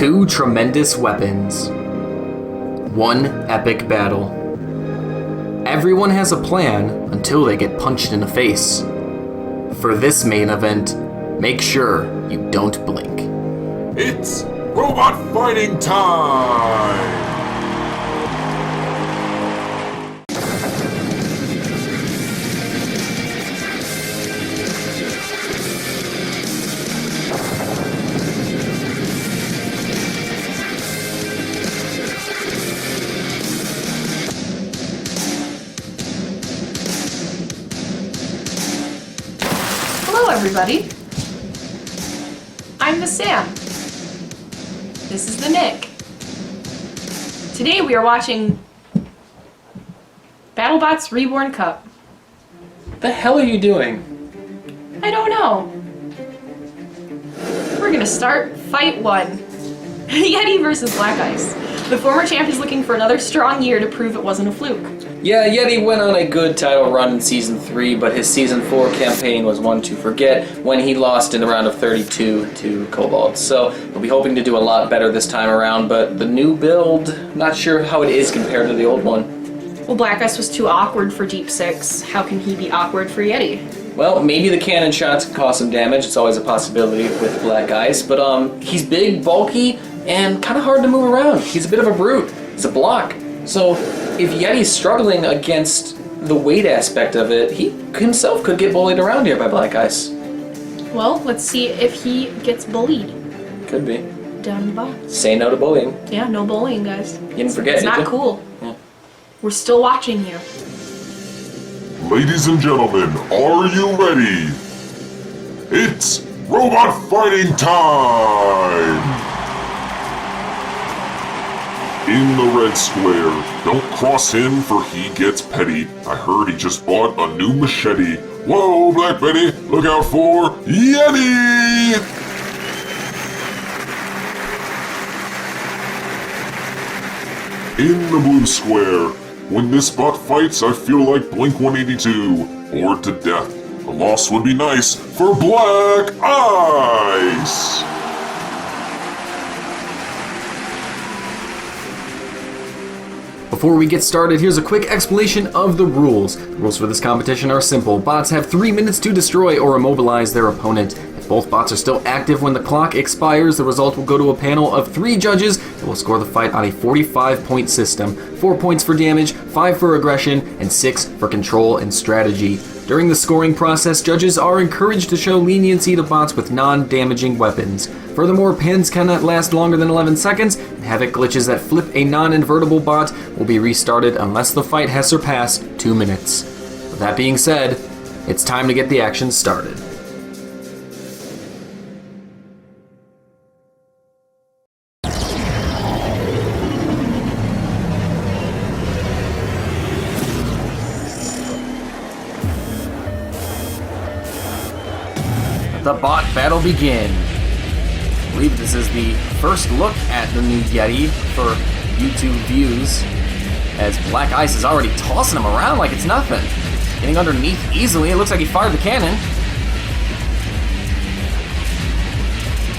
Two tremendous weapons. One epic battle. Everyone has a plan until they get punched in the face. For this main event, make sure you don't blink. It's robot fighting time! Hello everybody, I'm the Sam. This is the Nick. Today we are watching BattleBots Reborn Cup. The hell are you doing? I don't know. We're gonna start fight 1. Yeti versus Black Ice. The former champ is looking for another strong year to prove it wasn't a fluke. Yeah, Yeti went on a good title run in Season 3, but his Season 4 campaign was one to forget when he lost in the round of 32 to Cobalt. So we'll be hoping to do a lot better this time around, but the new build, not sure how it is compared to the old one. Well, Black Ice was too awkward for Deep 6. How can he be awkward for Yeti? Well, maybe the cannon shots can cause some damage. It's always a possibility with Black Ice, but he's big, bulky, and kind of hard to move around. He's a bit of a brute. He's a block. So if Yeti's struggling against the weight aspect of it, he himself could get bullied around here by Black Ice. Well, let's see if he gets bullied. Could be. Down in the box. Say no to bullying. Yeah, no bullying, guys. You didn't forget, It's did not you? cool. Yeah. We're still watching you. Ladies and gentlemen, are you ready? It's robot fighting time! In the red square, don't cross him for he gets petty. I heard he just bought a new machete. Whoa, Black Betty, look out for Yeti! In the blue square, when this bot fights, I feel like Blink-182, or to death. A loss would be nice for Black Ice! Before we get started, here's a quick explanation of the rules. The rules for this competition are simple. Bots have 3 minutes to destroy or immobilize their opponent. If both bots are still active when the clock expires, the result will go to a panel of 3 judges that will score the fight on a 45-point system. 4 points for damage, 5 for aggression, and 6 for control and strategy. During the scoring process, judges are encouraged to show leniency to bots with non-damaging weapons. Furthermore, pins cannot last longer than 11 seconds, and Havoc glitches that flip a non-invertible bot will be restarted unless the fight has surpassed 2 minutes. With that being said, it's time to get the action started. The bot battle begin. I believe this is the first look at the new Yeti for YouTube views, as Black Ice is already tossing him around like it's nothing. Getting underneath easily, it looks like he fired the cannon.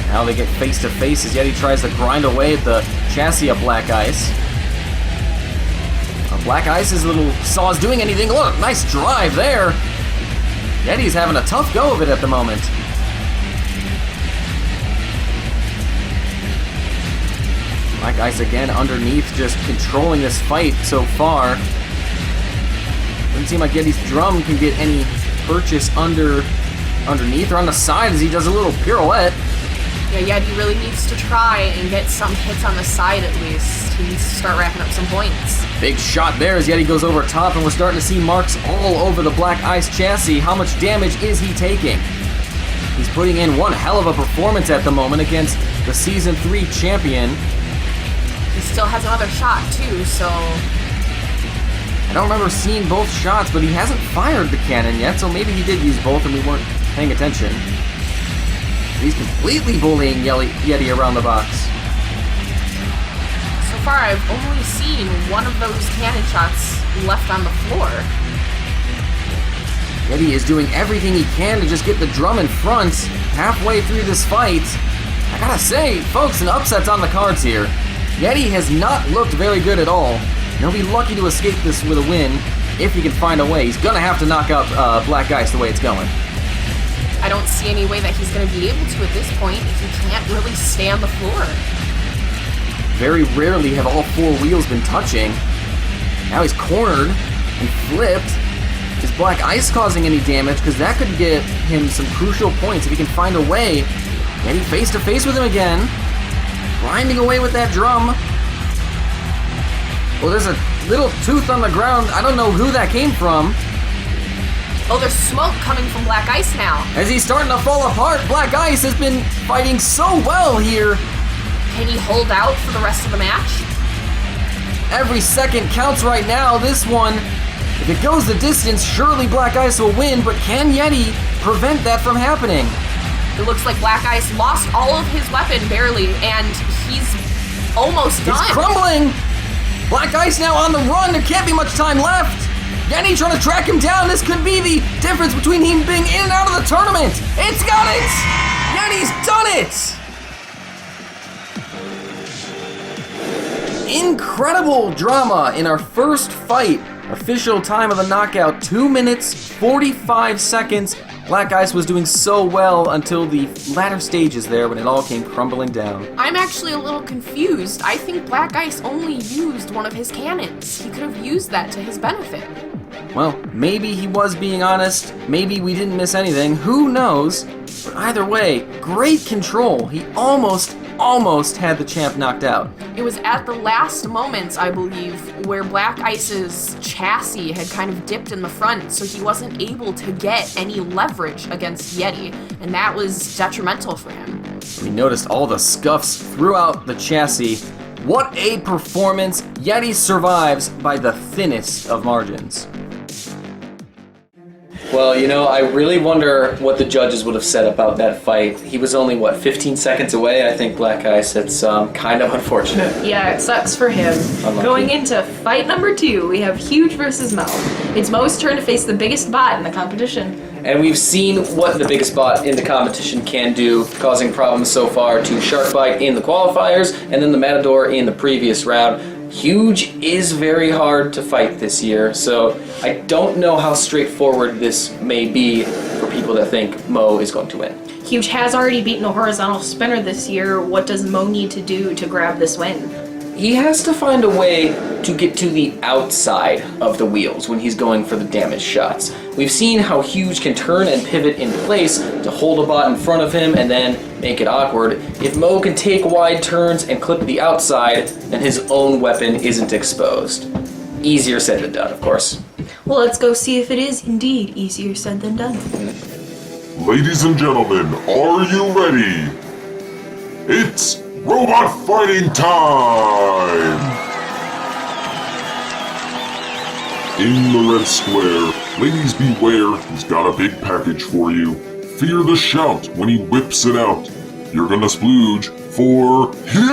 Now they get face to face as Yeti tries to grind away at the chassis of Black Ice. Black Ice's little saw is doing anything. Look, nice drive there. Yeti's having a tough go of it at the moment. Black Ice again underneath, just controlling this fight so far. Doesn't seem like Yeti's drum can get any purchase underneath or on the side as he does a little pirouette. Yeah, Yeti really needs to try and get some hits on the side at least. He needs to start racking up some points. Big shot there as Yeti goes over top, and we're starting to see marks all over the Black Ice chassis. How much damage is he taking? He's putting in one hell of a performance at the moment against the Season 3 champion. He still has another shot too, so... I don't remember seeing both shots, but he hasn't fired the cannon yet, so maybe he did use both and we weren't paying attention. He's completely bullying Yeti around the box. So far, I've only seen one of those cannon shots left on the floor. Yeti is doing everything he can to just get the drum in front halfway through this fight. I gotta say, folks, an upset's on the cards here. Yeti has not looked very good at all. He'll be lucky to escape this with a win if he can find a way. He's gonna have to knock out Black Ice the way it's going. I don't see any way that he's going to be able to at this point if he can't really stay on the floor. Very rarely have all four wheels been touching. Now he's cornered and flipped. Is Black Ice causing any damage? Because that could get him some crucial points if he can find a way. Yeti face to face with him again. Grinding away with that drum. Well, there's a little tooth on the ground. I don't know who that came from. Oh, there's smoke coming from Black Ice now. As he's starting to fall apart, Black Ice has been fighting so well here. Can he hold out for the rest of the match? Every second counts right now. This one, if it goes the distance, surely Black Ice will win, but can Yeti prevent that from happening? It looks like Black Ice lost all of his weapon barely, and he's almost done. He's crumbling. Black Ice now on the run. There can't be much time left. Yeti trying to track him down. This could be the difference between him being in and out of the tournament. It's got it! Yeti's done it! Incredible drama in our first fight. Official time of the knockout, 2 minutes, 45 seconds. Black Ice was doing so well until the latter stages there when it all came crumbling down. I'm actually a little confused. I think Black Ice only used one of his cannons. He could have used that to his benefit. Well, maybe he was being honest. Maybe we didn't miss anything. Who knows? But either way, great control. He almost had the champ knocked out. It was at the last moments, I believe, where Black Ice's chassis had kind of dipped in the front, so he wasn't able to get any leverage against Yeti, and that was detrimental for him. We noticed all the scuffs throughout the chassis. What a performance! Yeti survives by the thinnest of margins. Well, you know, I really wonder what the judges would have said about that fight. He was only, 15 seconds away? I think Black Ice, it's kind of unfortunate. Yeah, it sucks for him. Unlucky. Going into fight number 2, we have Huge versus Mo. It's Mo's turn to face the biggest bot in the competition. And we've seen what the biggest bot in the competition can do, causing problems so far to Sharkbite in the qualifiers, and then the Matador in the previous round. Huge is very hard to fight this year, so I don't know how straightforward this may be for people that think Mo is going to win. Huge has already beaten a horizontal spinner this year. What does Mo need to do to grab this win? He has to find a way to get to the outside of the wheels when he's going for the damage shots. We've seen how Huge can turn and pivot in place to hold a bot in front of him and then make it awkward. If Mo can take wide turns and clip the outside, then his own weapon isn't exposed. Easier said than done, of course. Well, let's go see if it is indeed easier said than done. Ladies and gentlemen, are you ready? It's robot fighting time! In the red square, ladies beware, he's got a big package for you. Fear the shout when he whips it out. You're gonna splooge for Huge!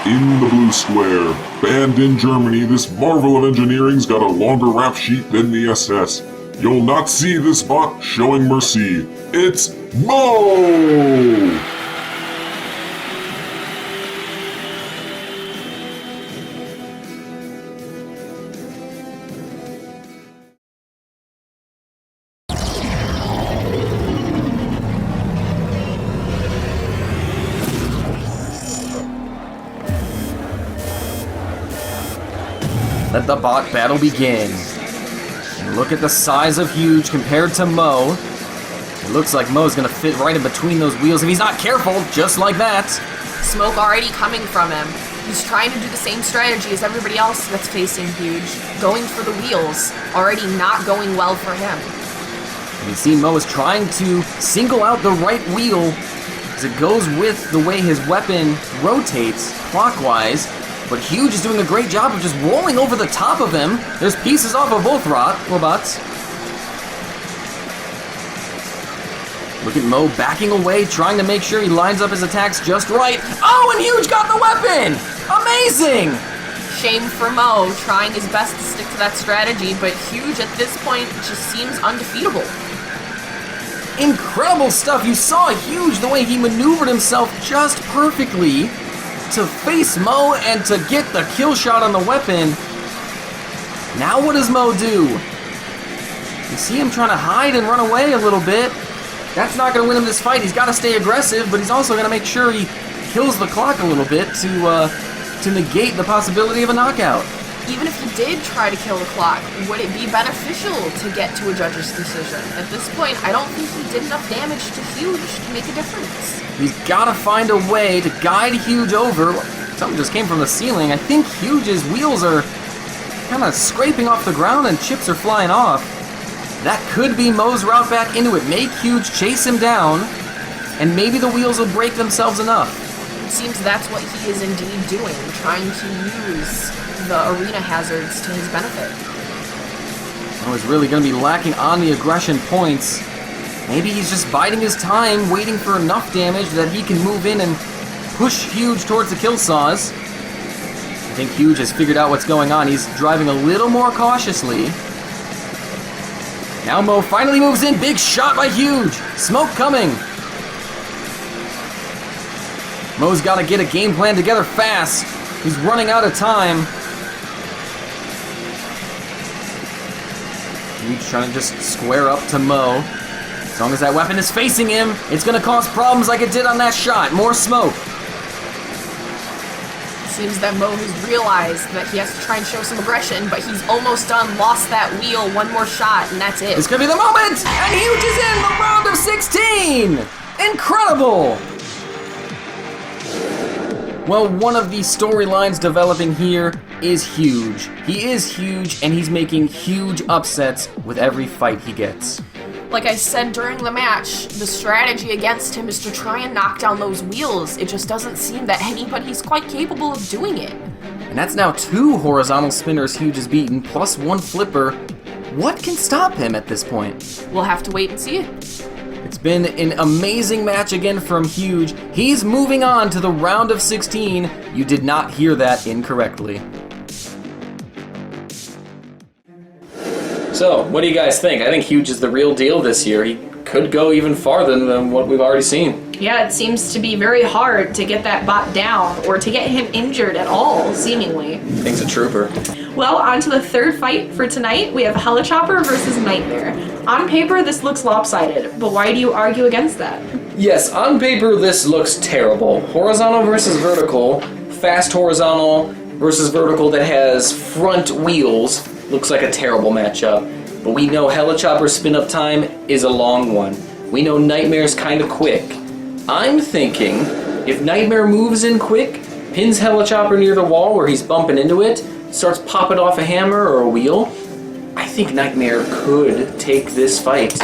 In the blue square, banned in Germany, this marvel of engineering's got a longer rap sheet than the SS. You'll not see this bot showing mercy. It's Mo! Let the bot battle begin. And look at the size of Huge compared to Mo. It looks like Mo's gonna fit right in between those wheels if he's not careful, just like that. Smoke already coming from him. He's trying to do the same strategy as everybody else that's facing Huge. Going for the wheels, already not going well for him. And you see Mo is trying to single out the right wheel as it goes with the way his weapon rotates clockwise. But Huge is doing a great job of just rolling over the top of him. There's pieces off of both robots. Look at Mo backing away, trying to make sure he lines up his attacks just right. Oh, and Huge got the weapon! Amazing! Shame for Mo, trying his best to stick to that strategy, but Huge at this point just seems undefeatable. Incredible stuff. You saw Huge the way he maneuvered himself just perfectly to face Mo and to get the kill shot on the weapon. Now what does Mo do? You see him trying to hide and run away a little bit. That's not going to win him this fight. He's got to stay aggressive, but he's also going to make sure he kills the clock a little bit to negate the possibility of a knockout. Even if he did try to kill the clock, would it be beneficial to get to a judge's decision? At this point, I don't think he did enough damage to Huge to make a difference. He's got to find a way to guide Huge over. Something just came from the ceiling. I think Huge's wheels are kind of scraping off the ground and chips are flying off. That could be Mo's route back into it. Make Huge chase him down, and maybe the wheels will break themselves enough. It seems that's what he is indeed doing, trying to use the arena hazards to his benefit. Oh, he's really going to be lacking on the aggression points. Maybe he's just biding his time, waiting for enough damage that he can move in and push Huge towards the kill saws. I think Huge has figured out what's going on. He's driving a little more cautiously. Now Mo finally moves in. Big shot by Huge. Smoke coming. Mo's got to get a game plan together fast. He's running out of time. Huge trying to just square up to Mo. As long as that weapon is facing him, it's going to cause problems like it did on that shot. More smoke. Seems that Mo has realized that he has to try and show some aggression, but he's almost done, lost that wheel, one more shot, and that's it. This could be the moment! And Huge is in the round of 16! Incredible! Well, one of the storylines developing here is Huge. He is huge, and he's making huge upsets with every fight he gets. Like I said during the match, the strategy against him is to try and knock down those wheels. It just doesn't seem that anybody's quite capable of doing it. And that's now 2 horizontal spinners Huge has beaten, plus 1 flipper. What can stop him at this point? We'll have to wait and see. It's been an amazing match again from Huge. He's moving on to the round of 16. You did not hear that incorrectly. So, what do you guys think? I think Huge is the real deal this year. He could go even farther than what we've already seen. Yeah, it seems to be very hard to get that bot down or to get him injured at all, seemingly. Thing's a trooper. Well, on to the third fight for tonight. We have Helichopper versus Nightmare. On paper, this looks lopsided, but why do you argue against that? Yes, on paper this looks terrible. Horizontal versus vertical, fast horizontal versus vertical that has front wheels. Looks like a terrible matchup, but we know Helichopper's spin-up time is a long one. We know Nightmare's kind of quick. I'm thinking if Nightmare moves in quick, pins Helichopper near the wall where he's bumping into it, starts popping off a hammer or a wheel, I think Nightmare could take this fight.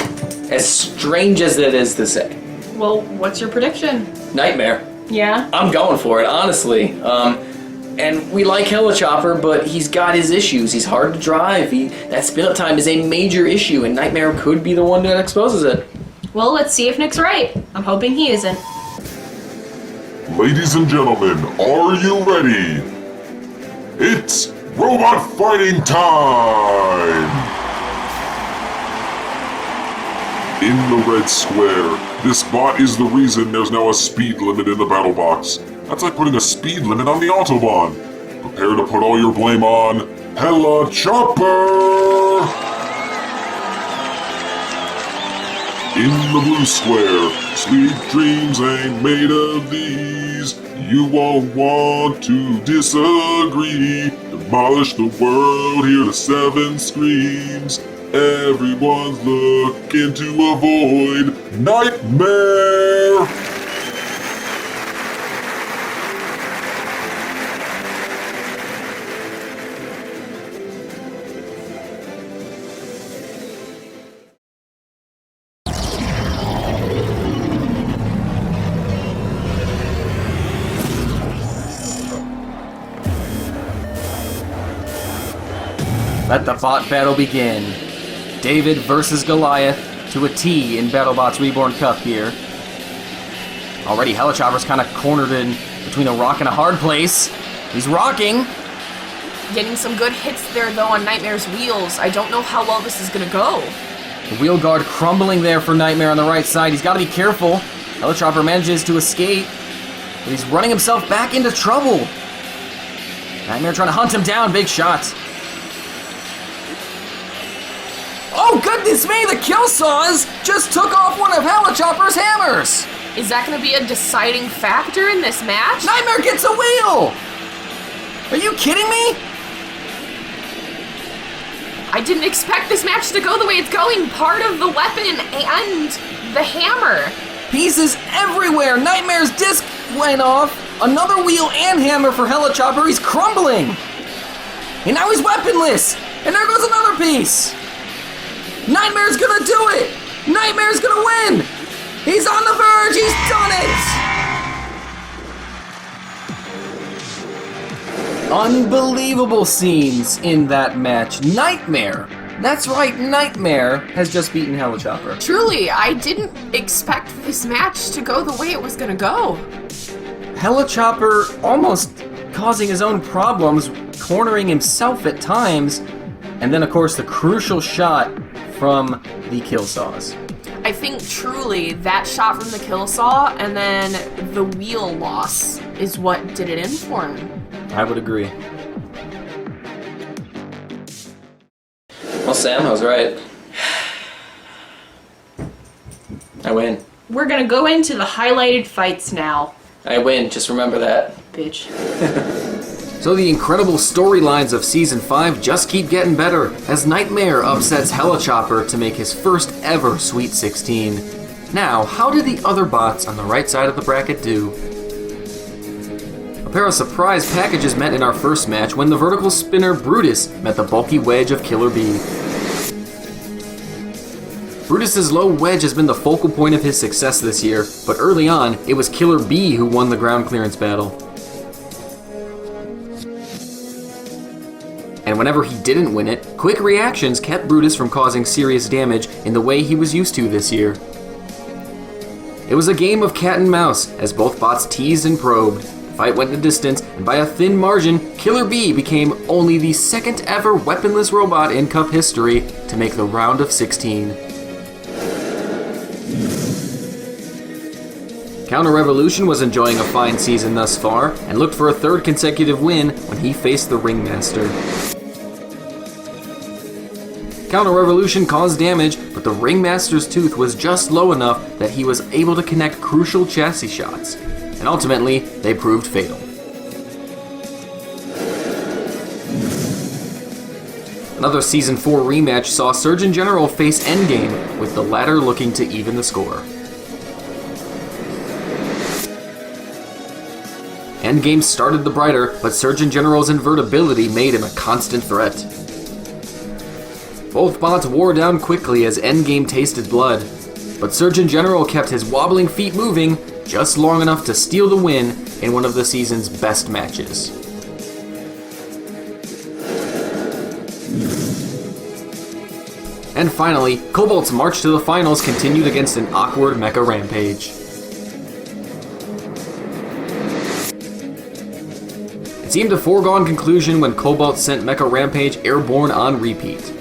As strange as it is to say. Well, what's your prediction? Nightmare. Yeah? I'm going for it, honestly. And we like Helichopper, but he's got his issues. He's hard to drive. That spin-up time is a major issue, and Nightmare could be the one that exposes it. Well, let's see if Nick's right. I'm hoping he isn't. Ladies and gentlemen, are you ready? It's robot fighting time! In the red square, this bot is the reason there's now a speed limit in the BattleBots. That's like putting a speed limit on the Autobahn. Prepare to put all your blame on Helichopper! In the blue square, sweet dreams ain't made of these. You won't want to disagree. Demolish the world, hear the 7 screams. Everyone's looking to avoid Nightmare! Let the bot battle begin. David versus Goliath to a T in BattleBots Reborn Cup here. Already Helichopper's kind of cornered in between a rock and a hard place. He's rocking. Getting some good hits there, though, on Nightmare's wheels. I don't know how well this is going to go. The wheel guard crumbling there for Nightmare on the right side. He's got to be careful. Helichopper manages to escape, but he's running himself back into trouble. Nightmare trying to hunt him down. Big shot. Oh, goodness me! The kill saws just took off one of Helichopper's hammers. Is that going to be a deciding factor in this match? Nightmare gets a wheel. Are you kidding me? I didn't expect this match to go the way it's going. Part of the weapon and the hammer. Pieces everywhere. Nightmare's disc went off. Another wheel and hammer for Helichopper. He's crumbling. And now he's weaponless. And there goes another piece. Nightmare's gonna do it. Nightmare's gonna win. He's on the verge. He's done it. Unbelievable scenes in that match. Nightmare. That's right, Nightmare has just beaten Helichopper. Truly, I didn't expect this match to go the way it was gonna go. Helichopper almost causing his own problems, cornering himself at times, and then of course the crucial shot from the kill saws. I think truly that shot from the kill saw and then the wheel loss is what did it in for him. I would agree. Well, Sam, I was right. I win. We're gonna go into the highlighted fights now, I win, just remember that. bitch. So the incredible storylines of Season 5 just keep getting better as Nightmare upsets Helichopper to make his first ever Sweet 16. Now, how did the other bots on the right side of the bracket do? A pair of surprise packages met in our first match when the vertical spinner Brutus met the bulky wedge of Killer B. Brutus's low wedge has been the focal point of his success this year, but early on, it was Killer B who won the ground clearance battle. And whenever he didn't win it, quick reactions kept Brutus from causing serious damage in the way he was used to this year. It was a game of cat and mouse, as both bots teased and probed. The fight went the distance, and by a thin margin, Killer B became only the second ever weaponless robot in Cup history to make the round of 16. Counter Revolution was enjoying a fine season thus far, and looked for a third consecutive win when he faced the Ringmaster. Counter Revolution caused damage, but the Ringmaster's tooth was just low enough that he was able to connect crucial chassis shots, and ultimately, they proved fatal. Another Season 4 rematch saw Surgeon General face Endgame, with the latter looking to even the score. Endgame started the brighter, but Surgeon General's invertibility made him a constant threat. Both bots wore down quickly as Endgame tasted blood, but Surgeon General kept his wobbling feet moving just long enough to steal the win in one of the season's best matches. And finally, Cobalt's march to the finals continued against an awkward Mecha Rampage. It seemed a foregone conclusion when Cobalt sent Mecha Rampage airborne on repeat.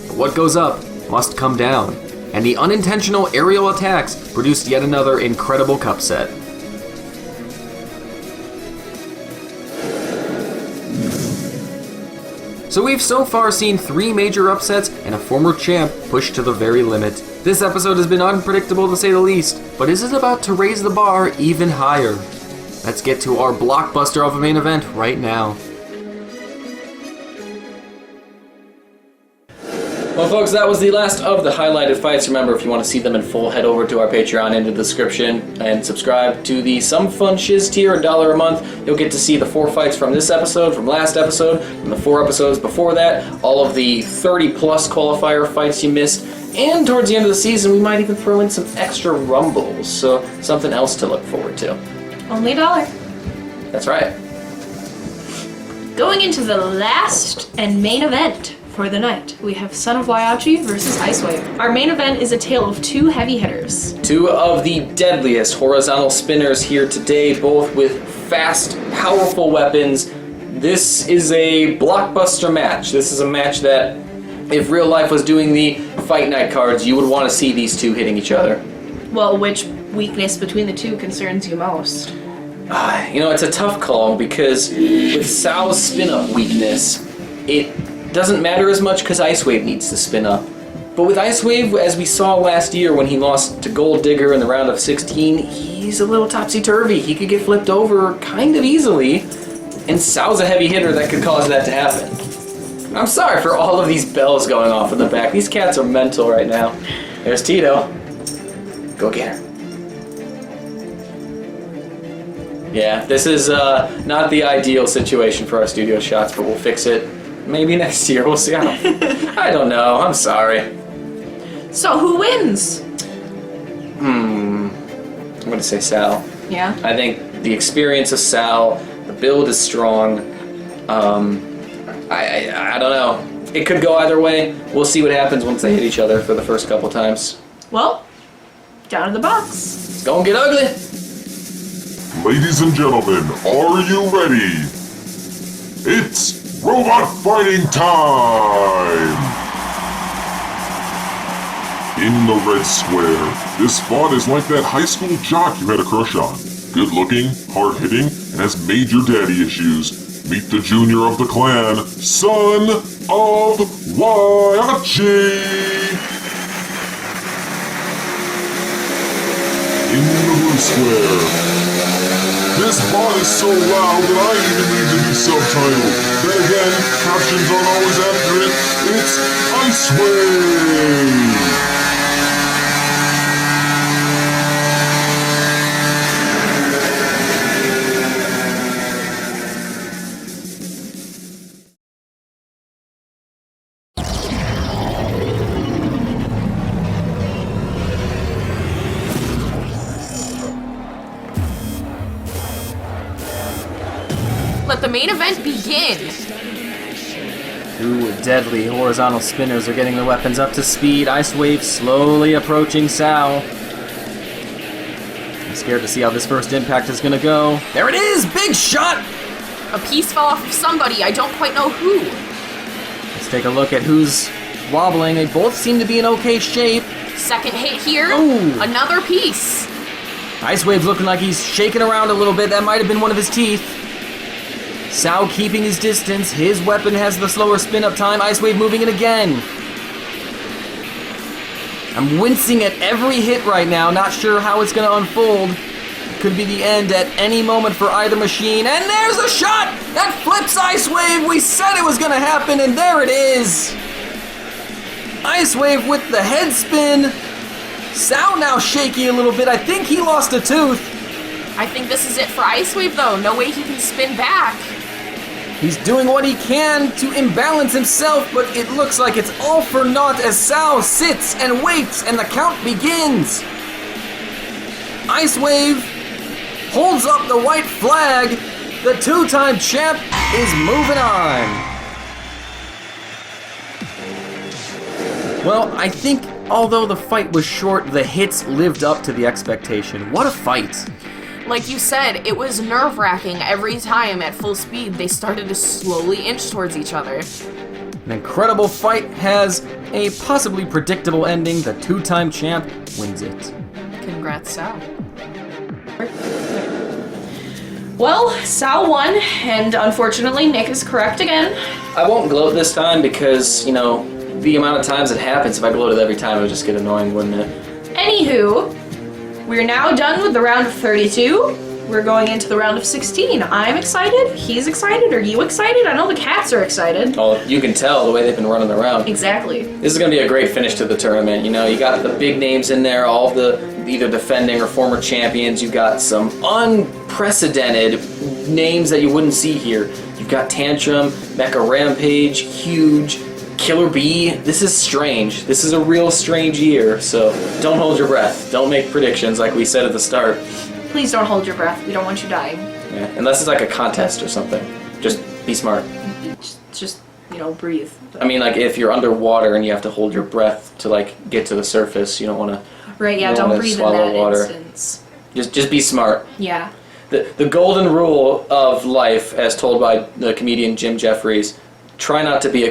But what goes up must come down, and the unintentional aerial attacks produced yet another incredible cup set. So we've so far seen 3 major upsets and a former champ pushed to the very limit. This episode has been unpredictable to say the least, but is it about to raise the bar even higher? Let's get to our blockbuster of a main event right now. Well, folks, that was the last of the highlighted fights. Remember, if you want to see them in full, head over to our Patreon in the description and subscribe to the Some Fun Shiz tier, $1 a month. You'll get to see the 4 fights from this episode, from last episode, from the 4 episodes before that, all of the 30-plus qualifier fights you missed, and towards the end of the season, we might even throw in some extra rumbles, so something else to look forward to. Only $1. That's right. Going into the last and main event for the night, we have Son of Whyachi versus Icewave. Our main event is a tale of 2 heavy hitters. 2 of the deadliest horizontal spinners here today, both with fast, powerful weapons. This is a blockbuster match. This is a match that if real life was doing the fight night cards, you would want to see these two hitting each other. Well, which weakness between the two concerns you most? It's a tough call because with Sal's spin-up weakness, it doesn't matter as much because Icewave needs to spin up. But with Icewave, as we saw last year when he lost to Gold Digger in the round of 16, he's a little topsy-turvy. He could get flipped over kind of easily, and Sal's a heavy hitter that could cause that to happen. I'm sorry for all of these bells going off in the back. These cats are mental right now. There's Tito. Go get her. Yeah, this is not the ideal situation for our studio shots, but we'll fix it maybe next year. We'll see. I don't know. I'm sorry. So who wins? I'm going to say Sal. Yeah. I think the experience of Sal, the build is strong. I don't know. It could go either way. We'll see what happens once they hit each other for the first couple times. Well, down in the box. It's gonna get ugly. Ladies and gentlemen, are you ready? It's robot fighting time! In the red square, this spot is like that high school jock you had a crush on. Good looking, hard hitting, and has major daddy issues. Meet the junior of the clan, Son of Whyachi! In the blue square. This bot is so loud that I even need to be subtitled. Then again, captions aren't always accurate. It's Icewave! Let the main event begin. Two deadly horizontal spinners are getting their weapons up to speed. Icewave slowly approaching Sal. I'm scared to see how this first impact is gonna go. There it is! Big shot! A piece fell off of somebody. I don't quite know who. Let's take a look at who's wobbling. They both seem to be in okay shape. Second hit here. Ooh. Another piece. Icewave's looking like he's shaking around a little bit. That might have been one of his teeth. Sal keeping his distance. His weapon has the slower spin-up time. Icewave moving it again. I'm wincing at every hit right now. Not sure how it's going to unfold. Could be the end at any moment for either machine. And there's a shot! That flips Icewave! We said it was going to happen, and there it is! Icewave with the head spin. Sal now shaky a little bit. I think he lost a tooth. I think this is it for Icewave, though. No way he can spin back. He's doing what he can to imbalance himself, but it looks like it's all for naught as Sal sits and waits and the count begins. Icewave holds up the white flag. The two-time champ is moving on. Well, I think although the fight was short, the hits lived up to the expectation. What a fight. Like you said, it was nerve-wracking every time at full speed they started to slowly inch towards each other. An incredible fight has a possibly predictable ending. The two-time champ wins it. Congrats, Sal. Well, Sal won, and unfortunately Nick is correct again. I won't gloat this time because, the amount of times it happens, if I gloated every time, it would just get annoying, wouldn't it? Anywho, we're now done with the round of 32. We're going into the round of 16. I'm excited. He's excited. Are you excited? I know the cats are excited. Oh, you can tell the way they've been running around. Exactly. This is going to be a great finish to the tournament. You got the big names in there, all of the either defending or former champions. You've got some unprecedented names that you wouldn't see here. You've got Tantrum, Mecha Rampage, Huge, Killer Bee. This is strange. This is a real strange year, so don't hold your breath. Don't make predictions like we said at the start. Please don't hold your breath. We don't want you dying. Yeah, unless it's like a contest or something. Just be smart. Just breathe. I mean, like if you're underwater and you have to hold your breath to get to the surface, you don't want to. Right? Yeah. You Don't wanna breathe in swallow that water. instance. Just be smart. Yeah. The golden rule of life, as told by the comedian Jim Jeffries, try not to be a